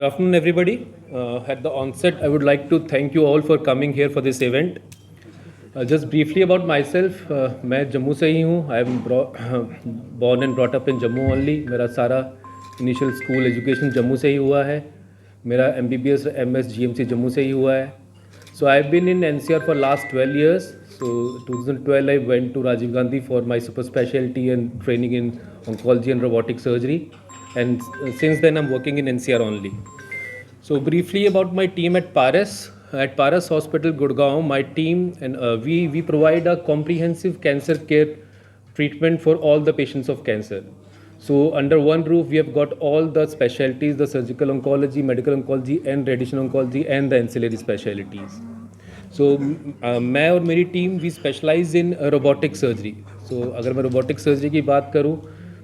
Good afternoon, everybody. At the onset, I would like to thank you all for coming here for this event. Just briefly about myself, मैं जम्मू से ही हूँ. I am born and brought up in Jammu only. मेरा सारा initial school education Jammu से ही हुआ है. मेरा MBBS MS GMC Jammu से ही हुआ है. So I've been in NCR for last 12 years. So 2012 I went to Rajiv Gandhi for my super specialty and training in oncology and robotic surgery. And since then I'm working in NCR only. So briefly about my team at Paras. At Paras Hospital, Gurgaon, my team and we provide a comprehensive cancer care treatment for all the patients of cancer. So under one roof, we have got all the specialties: the surgical oncology, medical oncology, and radiation oncology, and the ancillary specialties. So मैं और मेरी team we specialize in robotic surgery. So अगर मैं robotic surgery की बात करूँ,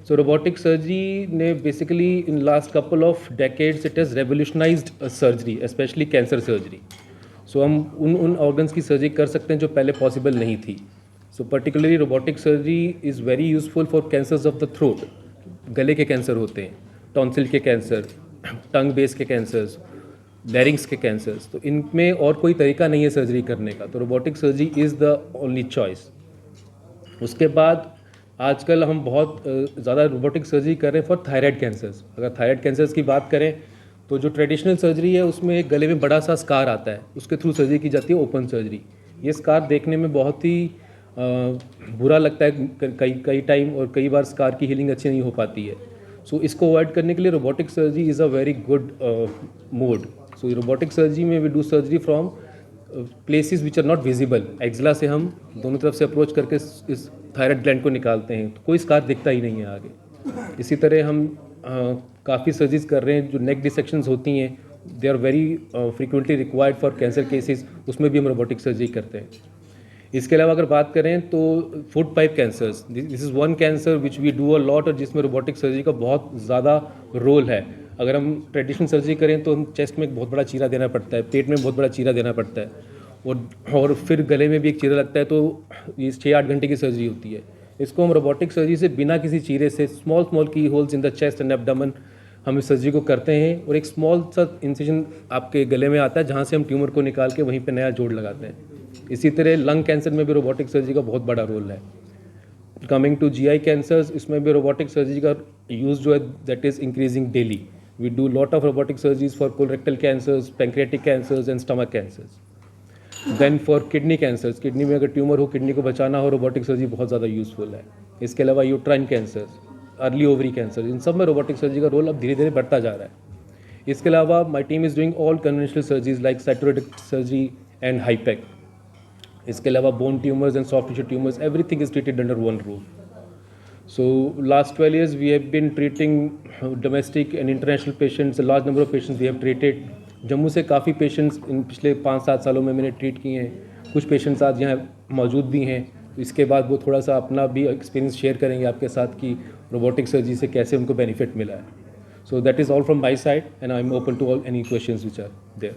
so robotic surgery ने basically in last couple of decades it has revolutionized surgery, especially cancer surgery. So हम उन organs की surgery कर सकते हैं जो पहले possible नहीं थी. So particularly robotic surgery is very useful for cancers of the throat. गले के कैंसर होते हैं, टॉन्सिल के कैंसर, टंग बेस के कैंसर्स, लैरिंग्स के कैंसर्स. तो इनमें और कोई तरीका नहीं है सर्जरी करने का, तो robotic surgery is the only choice. उसके बाद आजकल हम बहुत ज़्यादा रोबोटिक सर्जरी कर रहे हैं फॉर थायराइड कैंसर्स. अगर थायराइड कैंसर्स की बात करें तो जो ट्रेडिशनल सर्जरी है उसमें एक गले में बड़ा सा स्कार आता है, उसके थ्रू सर्जरी की जाती है, ओपन सर्जरी. ये स्कार देखने में बहुत ही बुरा लगता है कई टाइम, और कई बार स्कार की हीलिंग अच्छी नहीं हो पाती है. सो इसको अवॉइड करने के लिए robotic surgery is a very good mode. So robotic surgery में we do surgery from places which are not visible. एक्सला से हम दोनों तरफ से अप्रोच करके इस थायराइड ग्लैंड को निकालते हैं, तो कोई स्कार दिखता ही नहीं है आगे. इसी तरह हम काफ़ी सर्जरीज कर रहे हैं. जो नेक डिसेक्शंस होती हैं, they are very frequently required for cancer cases, उसमें भी हम रोबोटिक सर्जरी करते हैं. इसके अलावा अगर बात करें तो food pipe cancers, this is one cancer which we do a lot, और जिसमें रोबोटिक सर्जरी का बहुत ज़्यादा रोल है. अगर हम ट्रेडिशनल सर्जरी करें तो हम चेस्ट में एक बहुत बड़ा चीरा देना पड़ता है, पेट में बहुत बड़ा चीरा देना पड़ता है, और फिर गले में भी एक चीरा लगता है. तो ये 6-8 घंटे की सर्जरी होती है. इसको हम रोबोटिक सर्जरी से बिना किसी चीरे से स्मॉल की holes in the chest and abdomen हम इस सर्जरी को करते हैं, और एक स्मॉल सा इंसिजन आपके गले में आता है जहाँ से हम ट्यूमर को निकाल के वहीं पे नया जोड़ लगाते हैं. इसी तरह लंग कैंसर में भी रोबोटिक सर्जरी का बहुत बड़ा रोल है. कमिंग टू GI कैंसर्स, इसमें भी रोबोटिक सर्जरी का यूज़ जो है that is increasing daily. We do lot of robotic surgeries for colorectal cancers, pancreatic cancers and stomach cancers. Then for kidney cancers, kidney में अगर tumour हो, kidney को बचाना हो, रोबोटिक सर्जरी बहुत ज़्यादा यूज़फुल है. इसके अलावा uterine cancers, early ovary cancer, इन सब में रोबोटिक सर्जरी का रोल अब धीरे धीरे बढ़ता जा रहा है. इसके अलावा my team is doing all conventional surgeries like cytoreductive surgery and हाईपेक. इसके अलावा bone tumours and soft tissue tumours, everything is treated under one roof. So last 12 years we have been treating domestic and international patients. A large number of patients we have treated. Jammu से काफ़ी patients इन पिछले 5-7 सालों में मैंने treat किए हैं. कुछ patients आज यहाँ मौजूद भी हैं. तो इसके बाद वो थोड़ा सा अपना भी एक्सपीरियंस शेयर करेंगे आपके साथ कि रोबोटिक सर्जरी से कैसे उनको बेनिफिट मिला है. So that is all from my side and I am open to all any questions which are there.